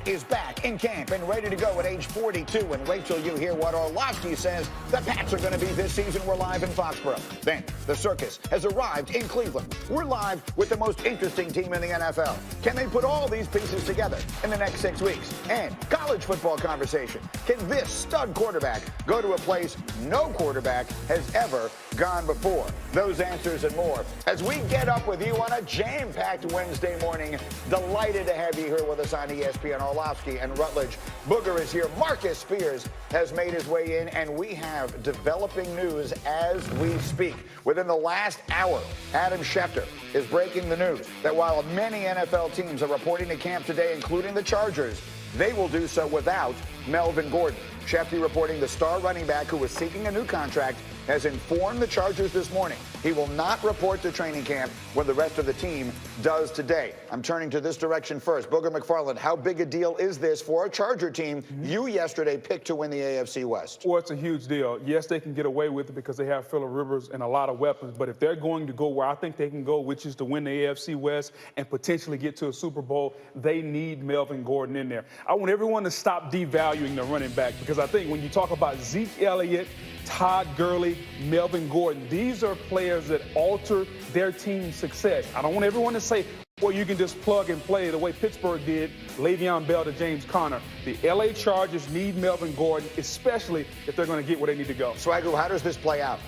is back in camp and ready to go at age 42. And wait till you hear what Orlovsky says the Pats are going to be this season. We're live in Foxborough. Then the circus has arrived in Cleveland. We're live with the most interesting team in the NFL. Can they put all these pieces together in the next 6 weeks? And college football conversation. Can this stud quarterback go to a place no quarterback has ever gone before? Those answers and more as we get up with you on a jam-packed Wednesday morning. Delighted to have you here with us on ESPN. Orlovsky and Rutledge. Booger is here. Marcus Spears has made his way in, and we have developing news as we speak. Within the last hour, Adam Schefter is breaking the news that while many NFL teams are reporting to camp today, including the Chargers, they will do so without Melvin Gordon. Schefter reporting the star running back who was seeking a new contract has informed the Chargers this morning he will not report to training camp when the rest of the team does today. I'm turning to this direction first. Booger McFarland, how big a deal is this for a Charger team you yesterday picked to win the AFC West? Well, it's a huge deal. Yes, they can get away with it because they have Phillip Rivers and a lot of weapons. But if they're going to go where I think they can go, which is to win the AFC West and potentially get to a Super Bowl, they need Melvin Gordon in there. I want everyone to stop devaluing the running back because I think when you talk about Zeke Elliott, Todd Gurley, Melvin Gordon, these are players that alter their team's success. I don't want everyone to say, well, you can just plug and play the way Pittsburgh did Le'Veon Bell to James Conner. The L.A. Chargers need Melvin Gordon, especially if they're going to get where they need to go. Swagoo, how does this play out?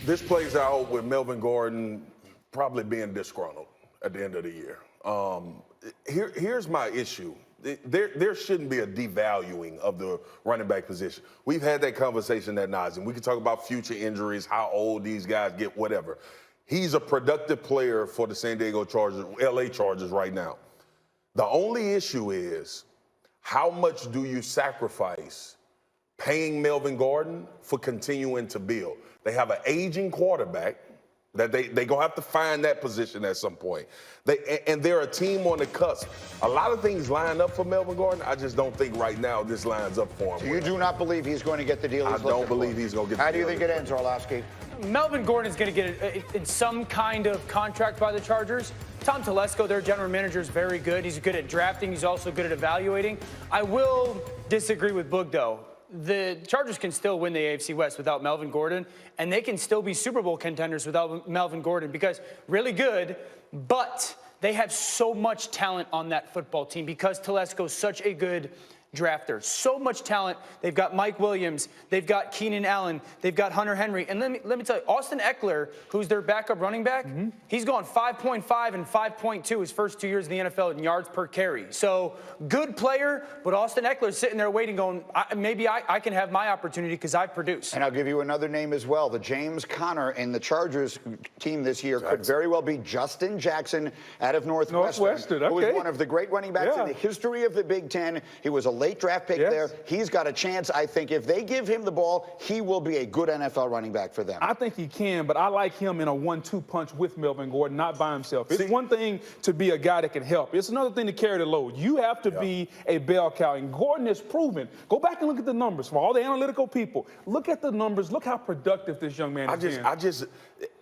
This plays out with Melvin Gordon probably being disgruntled at the end of the year. Here's my issue. There shouldn't be a devaluing of the running back position. We've had that conversation ad nauseum. We can talk about future injuries, how old these guys get, whatever. He's a productive player for the San Diego Chargers, LA Chargers right now. The only issue is how much do you sacrifice paying Melvin Gordon for continuing to build? They have an aging quarterback that they going to have to find that position at some point. And they're a team on the cusp. A lot of things line up for Melvin Gordon. I just don't think right now this lines up for him. So you do not believe he's going to get the deal he's looking for? I don't believe he's going to get the deal. How do you think it ends, Orlovsky? Melvin Gordon is going to get in some kind of contract by the Chargers. Tom Telesco, their general manager, is very good. He's good at drafting. He's also good at evaluating. I will disagree with Boog, though. The Chargers can still win the AFC West without Melvin Gordon, and they can still be Super Bowl contenders without Melvin Gordon because really good, but they have so much talent on that football team because Telesco's such a good drafter. So much talent. They've got Mike Williams. They've got Keenan Allen. They've got Hunter Henry. And let me tell you, Austin Eckler, who's their backup running back, he's gone 5.5 and 5.2 his first 2 years in the NFL in yards per carry. So good player, but Austin Eckler's sitting there waiting going, maybe I can have my opportunity because I produce. And I'll give you another name as well. The James Conner in the Chargers team this year could very well be Justin Jackson out of Northwestern, who was one of the great running backs in the history of the Big Ten. He was a late draft pick there. He's got a chance, I think, if they give him the ball, he will be a good NFL running back for them. I think he can, but I like him in a 1-2 punch with Melvin Gordon, not by himself. It's one thing to be a guy that can help. It's another thing to carry the load. You have to be a bell cow, and Gordon has proven. Go back and look at the numbers for all the analytical people. Look at the numbers. Look how productive this young man is.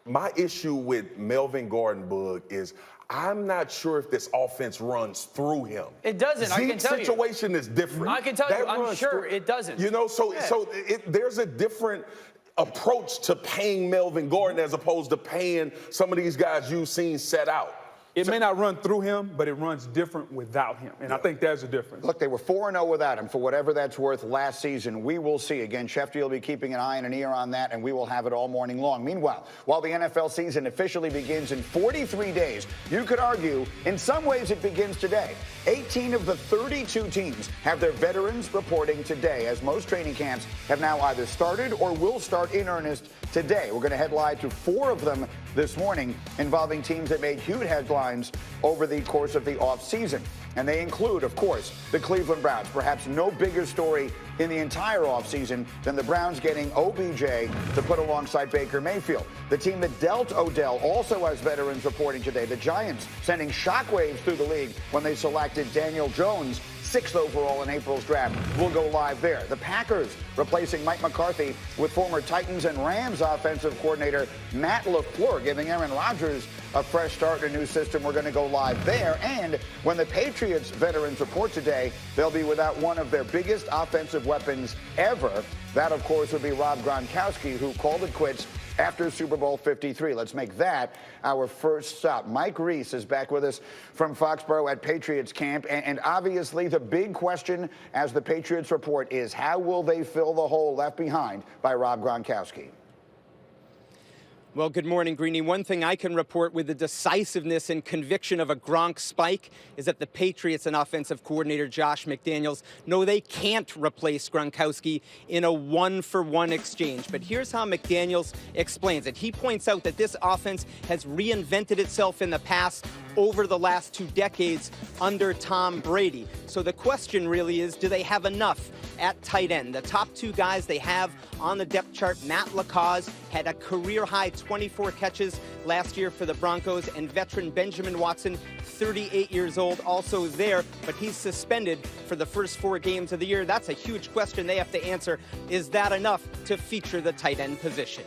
My issue with Melvin Gordon, Boog, is I'm not sure if this offense runs through him. It doesn't, I can tell you. The situation is different. I can tell you, I'm sure it doesn't. You know, there's a different approach to paying Melvin Gordon as opposed to paying some of these guys you've seen set out. It may not run through him, but it runs different without him. And I think there's a difference. Look, they were 4-0 without him, for whatever that's worth, last season. We will see. Again, Schefter will be keeping an eye and an ear on that, and we will have it all morning long. Meanwhile, while the NFL season officially begins in 43 days, you could argue, in some ways, it begins today. 18 of the 32 teams have their veterans reporting today, as most training camps have now either started or will start in earnest today. We're going to head live to 4 of them this morning, involving teams that made huge headlines over the course of the offseason. And they include, of course, the Cleveland Browns. Perhaps no bigger story in the entire offseason than the Browns getting OBJ to put alongside Baker Mayfield. The team that dealt Odell also has veterans reporting today. The Giants sending shockwaves through the league when they selected Daniel Jones 6th overall in April's draft, will go live there. The Packers replacing Mike McCarthy with former Titans and Rams offensive coordinator Matt LaFleur, giving Aaron Rodgers a fresh start in a new system. We're going to go live there. And when the Patriots veterans report today, they'll be without one of their biggest offensive weapons ever. That, of course, would be Rob Gronkowski, who called it quits after Super Bowl 53. Let's make that our first stop. Mike Reese is back with us from Foxborough at Patriots camp. And obviously the big question as the Patriots report is, how will they fill the hole left behind by Rob Gronkowski? Well, good morning, Greeny. One thing I can report with the decisiveness and conviction of a Gronk spike is that the Patriots and offensive coordinator Josh McDaniels know they can't replace Gronkowski in a one-for-one exchange. But here's how McDaniels explains it. He points out that this offense has reinvented itself in the past over the last 2 decades under Tom Brady. So the question really is, do they have enough at tight end? The top 2 guys they have on the depth chart, Matt LaCause had a career-high 24 catches last year for the Broncos, and veteran Benjamin Watson, 38 years old, also there, but he's suspended for the first 4 games of the year. That's a huge question they have to answer. Is that enough to feature the tight end position?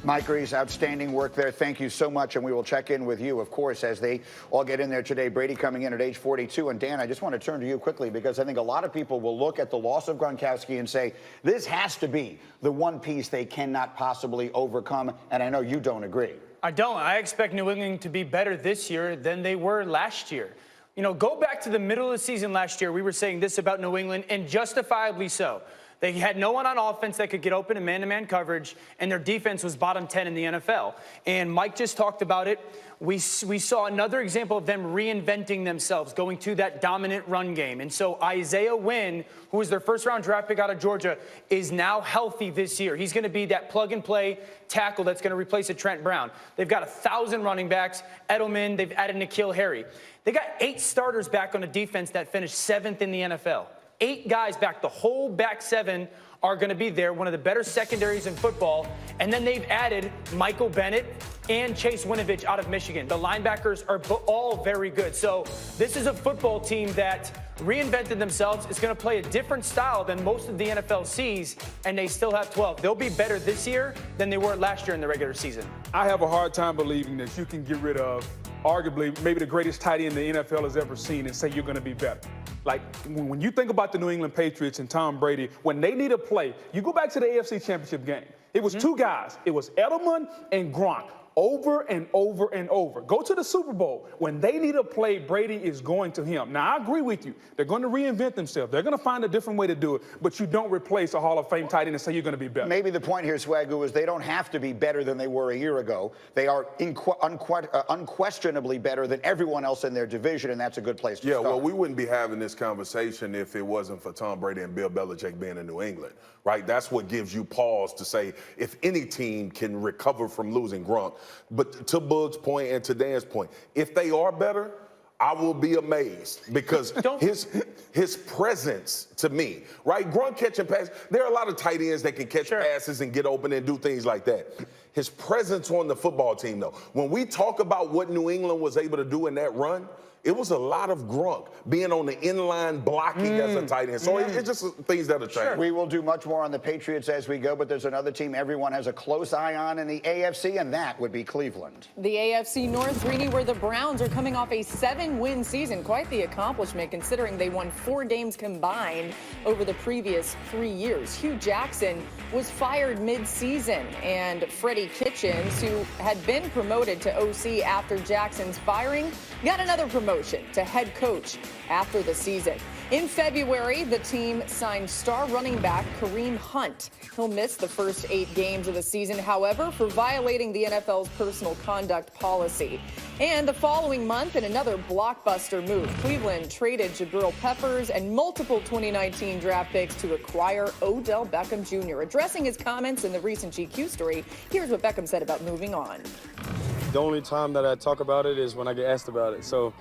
Mike Reese, outstanding work there. Thank you so much, and we will check in with you, of course, as they all get in there today. Brady coming in at age 42. And Dan, I just want to turn to you quickly because I think a lot of people will look at the loss of Gronkowski and say, this has to be the one piece they cannot possibly overcome, and I know you don't agree. I don't. I expect New England to be better this year than they were last year. You know, go back to the middle of the season last year. We were saying this about New England, and justifiably so. They had no one on offense that could get open in man-to-man coverage, and their defense was bottom 10 in the NFL. And Mike just talked about it. We saw another example of them reinventing themselves, going to that dominant run game. And so Isaiah Wynn, who was their first-round draft pick out of Georgia, is now healthy this year. He's going to be that plug-and-play tackle that's going to replace a Trent Brown. They've got 1,000 running backs. Edelman, they've added N'Keal Harry. They got 8 starters back on a defense that finished 7th in the NFL. 8 guys back. The whole back 7 are going to be there, one of the better secondaries in football. And then they've added Michael Bennett and Chase Winovich out of Michigan. The linebackers are all very good. So this is a football team that reinvented themselves. It's going to play a different style than most of the NFL sees, and they still have 12. They'll be better this year than they were last year in the regular season. I have a hard time believing that you can get rid of arguably maybe the greatest tight end the NFL has ever seen and say you're going to be better. Like, when you think about the New England Patriots and Tom Brady, when they need a play, you go back to the AFC Championship game. It was 2 guys. It was Edelman and Gronk. Over and over and over. Go to the Super Bowl. When they need a play, Brady is going to him. Now, I agree with you. They're going to reinvent themselves. They're going to find a different way to do it, but you don't replace a Hall of Fame tight end and say you're going to be better. Maybe the point here, Swagoo, is they don't have to be better than they were a year ago. They are unquestionably better than everyone else in their division, and that's a good place to start. Yeah, well, we wouldn't be having this conversation if it wasn't for Tom Brady and Bill Belichick being in New England, right? That's what gives you pause to say if any team can recover from losing Gronk. But to Boog's point and to Dan's point, if they are better, I will be amazed because his presence to me, right? Gronk catching passes. There are a lot of tight ends that can catch passes and get open and do things like that. His presence on the football team, though, when we talk about what New England was able to do in that run, it was a lot of Gronk being on the inline blocking as a tight end. So it's just things that are changing. We will do much more on the Patriots as we go, but there's another team everyone has a close eye on in the AFC, and that would be Cleveland. The AFC North, Greeny, where the Browns are coming off a 7-win season. Quite the accomplishment considering they won 4 games combined over the previous 3 years. Hugh Jackson was fired mid-season, and Freddie Kitchens, who had been promoted to OC after Jackson's firing, got another promotion to head coach after the season. In February, the team signed star running back Kareem Hunt. He'll miss the first 8 games of the season, however, for violating the NFL's personal conduct policy. And the following month, in another blockbuster move, Cleveland traded Jabril Peppers and multiple 2019 draft picks to acquire Odell Beckham Jr. Addressing his comments in the recent GQ story, here's what Beckham said about moving on. The only time that I talk about it is when I get asked about it. So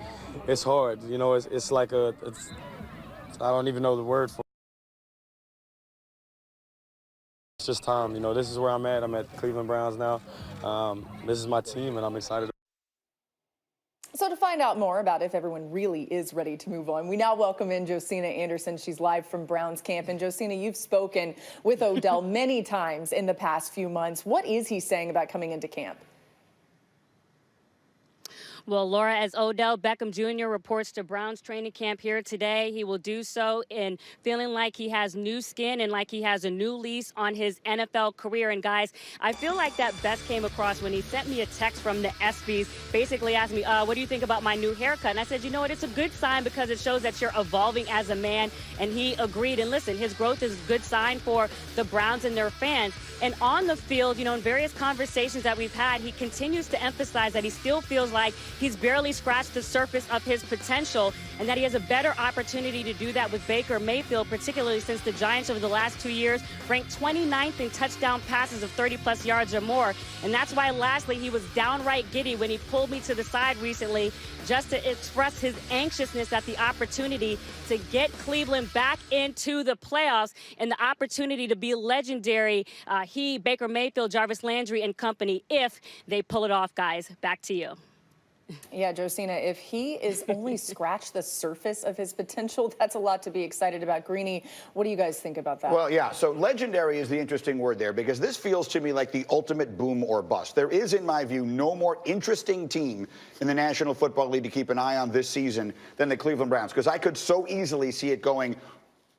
it's hard. You know, it's like I don't even know the word for it. It's just time. You know, this is where I'm at. I'm at the Cleveland Browns now. This is my team, and I'm excited. So to find out more about if everyone really is ready to move on, we now welcome in Josina Anderson. She's live from Browns camp. And Josina, you've spoken with Odell many times in the past few months. What is he saying about coming into camp? Well, Laura, as Odell Beckham Jr. reports to Browns training camp here today, he will do so in feeling like he has new skin and like he has a new lease on his NFL career. And guys, I feel like that best came across when he sent me a text from the ESPYs, basically asked me, what do you think about my new haircut? And I said, you know what, it's a good sign because it shows that you're evolving as a man. And he agreed. And listen, his growth is a good sign for the Browns and their fans. And on the field, in various conversations that we've had, he continues to emphasize that he still feels like he's barely scratched the surface of his potential and that he has a better opportunity to do that with Baker Mayfield, particularly since the Giants over the last 2 years ranked 29th in touchdown passes of 30-plus yards or more. And that's why, lastly, he was downright giddy when he pulled me to the side recently just to express his anxiousness at the opportunity to get Cleveland back into the playoffs and the opportunity to be legendary. He, Baker Mayfield, Jarvis Landry, and company, if they pull it off, guys. Back to you. Yeah, Josina, if he is only scratched the surface of his potential, that's a lot to be excited about. Greeny, what do you guys think about that? Well, yeah, so legendary is the interesting word there because this feels to me like the ultimate boom or bust. There is, in my view, no more interesting team in the National Football League to keep an eye on this season than the Cleveland Browns because I could so easily see it going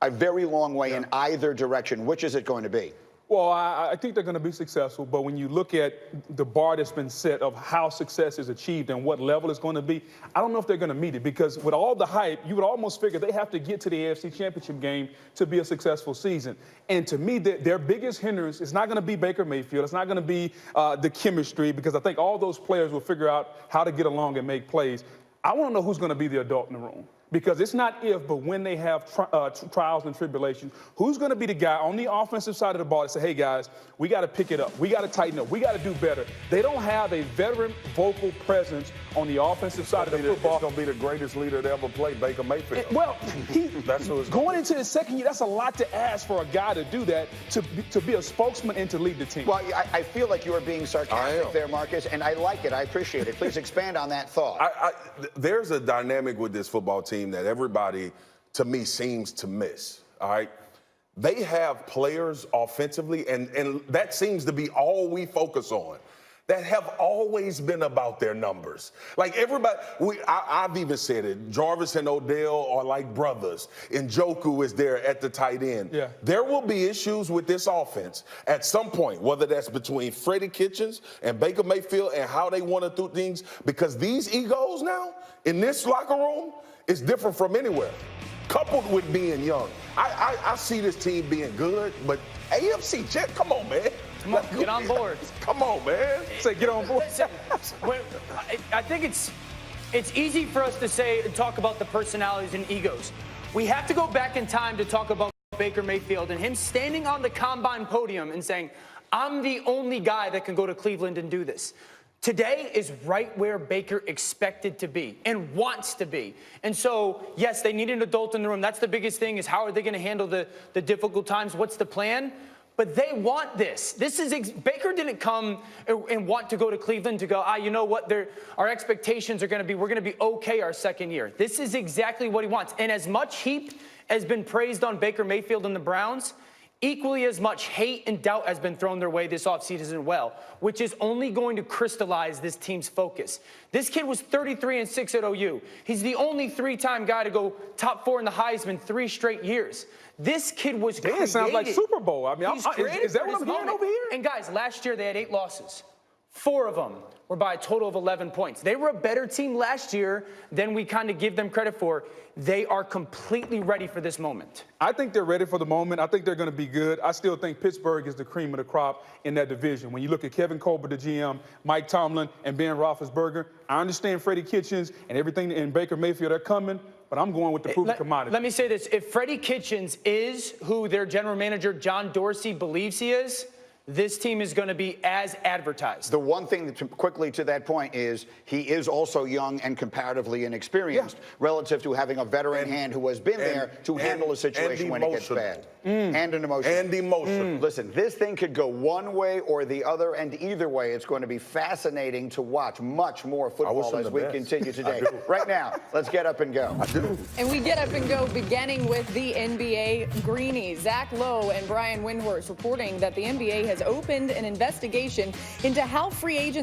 a very long way in either direction. Which is it going to be? Well, I think they're going to be successful, but when you look at the bar that's been set of how success is achieved and what level it's going to be, I don't know if they're going to meet it because with all the hype, you would almost figure they have to get to the AFC Championship game to be a successful season. And to me, their biggest hindrance is not going to be Baker Mayfield. It's not going to be the chemistry because I think all those players will figure out how to get along and make plays. I want to know who's going to be the adult in the room. Because it's not if, but when they have trials and tribulations, who's going to be the guy on the offensive side of the ball that say, hey, guys, we got to pick it up. We got to tighten up. We got to do better. They don't have a veteran vocal presence on the offensive side of the football. It's going to be the greatest leader to ever play, Baker Mayfield. Well, that's who it's going into his second year, that's a lot to ask for a guy to do that, to be a spokesman and to lead the team. Well, I feel like you are being sarcastic there, Marcus, and I like it. I appreciate it. Please expand on that thought. There's a dynamic with this football team that everybody, to me, seems to miss, all right? They have players offensively, and that seems to be all we focus on, that have always been about their numbers. Like everybody, I've even said it, Jarvis and Odell are like brothers. Njoku is there at the tight end. Yeah. There will be issues with this offense at some point, whether that's between Freddie Kitchens and Baker Mayfield and how they want to do things, because these egos now in this locker room is different from anywhere, coupled with being young. I see this team being good, but AFC, Jet, come on, man. Come on, get on board. Come on, man. Say, get on board. Listen, I think it's easy for us to say and talk about the personalities and egos. We have to go back in time to talk about Baker Mayfield and him standing on the combine podium and saying, I'm the only guy that can go to Cleveland and do this. Today is right where Baker expected to be and wants to be. And so, yes, they need an adult in the room. That's the biggest thing, is how are they going to handle the difficult times? What's the plan? But they want this. Baker didn't come and want to go to Cleveland to go, you know what, our expectations are going to be, we're going to be okay our second year. This is exactly what he wants. And as much heat has been praised on Baker Mayfield and the Browns, equally as much hate and doubt has been thrown their way this offseason as well, which is only going to crystallize this team's focus. This kid was 33-6 at OU. He's the only three-time guy to go top 4 in the Heisman 3 straight years. This kid was created. It sounds like Super Bowl. I mean, is that what I'm hearing over here? And guys, last year they had 8 losses. 4 of them were by a total of 11 points. They were a better team last year than we kind of give them credit for. They are completely ready for this moment. I think they're ready for the moment. I think they're going to be good. I still think Pittsburgh is the cream of the crop in that division. When you look at Kevin Colbert, the GM, Mike Tomlin, and Ben Roethlisberger, I understand Freddie Kitchens and everything and Baker Mayfield are coming, but I'm going with the proven commodity. Let me say this. If Freddie Kitchens is who their general manager, John Dorsey, believes he is, this team is going to be as advertised. The one thing quickly to that point is he is also young and comparatively inexperienced relative to having a veteran hand who has been there to handle a situation when it gets bad. And an emotion. And emotion. Listen, this thing could go one way or the other, and either way, it's going to be fascinating to watch much more football as we continue today. Right now, let's get up and go. I do. And we get up and go beginning with the NBA Greeny. Zach Lowe and Brian Windhorst reporting that the NBA has opened an investigation into how free agents